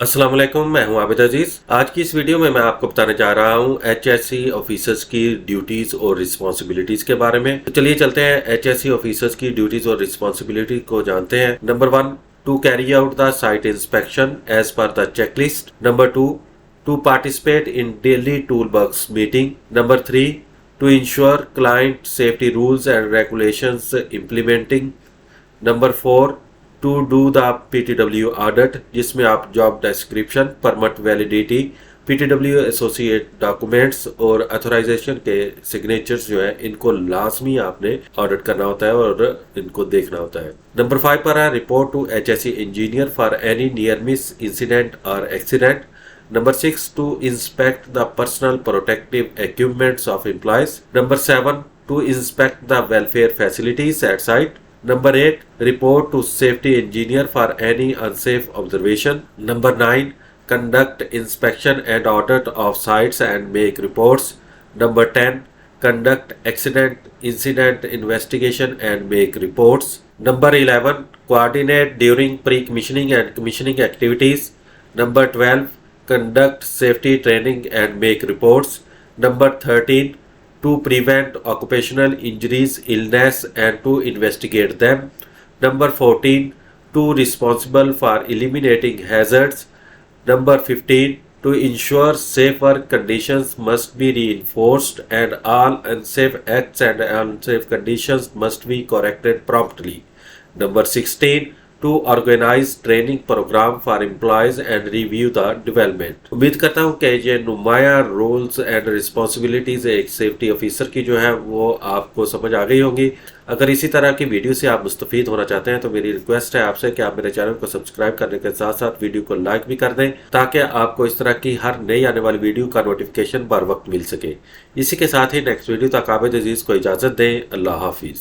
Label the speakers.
Speaker 1: अस्सलाम वालेकुम, मैं हूं आबिद अजीज। आज की इस वीडियो में मैं आपको बताने जा रहा हूं एचएससी ऑफिसर्स की ड्यूटीज और रिस्पॉन्सिबिलिटीज के बारे में। तो चलिए चलते हैं एचएससी ऑफिसर्स की ड्यूटीज और रिस्पॉन्सिबिलिटी को जानते हैं। Number 1, to carry out the site inspection as per the checklist. Number 2, to participate in daily tool box meeting. Number 3, to ensure client safety rules and regulations implementing. Number 4, to do the PTW audit, जिसमें आप job description, permit validity, PTW associate documents और authorisation के signatures जो है इनको लाजमी आपने audit करना होता है और इनको देखना होता है। नंबर 5 पर है report to HSC engineer for any near miss incident और accident. Number 6, to inspect the personal protective equipments of employees. Number 7, to inspect the welfare facilities at site. Number 8, report to safety engineer for any unsafe observation. Number 9, conduct inspection and audit of sites and make reports. Number 10, conduct accident incident investigation and make reports. Number 11, coordinate during pre-commissioning and commissioning activities. Number 12, conduct safety training and make reports. Number 13, to prevent occupational injuries, illness and to investigate them. Number 14, to responsible for eliminating hazards. Number 15, to ensure safe work conditions must be reinforced and all unsafe acts and unsafe conditions must be corrected promptly. Number 16, to organize training program for employees and review the development। उम्मीद करता हूँ कि ये नुमाया roles and responsibilities एक safety officer की जो है वो आपको समझ आ गई होंगी। अगर इसी तरह की वीडियो से आप मुस्तफीद होना चाहते हैं तो मेरी रिक्वेस्ट है आपसे कि आप मेरे चैनल को सब्सक्राइब करने के साथ साथ वीडियो को लाइक भी कर दें ताकि आपको इस तरह की हर नई आने वाली वीडियो का नोटिफिकेशन बर वक्त मिल सके। इसी के साथ ही नेक्स्ट वीडियो तक आबिद अजीज को इजाजत दें। अल्लाह हाफिज।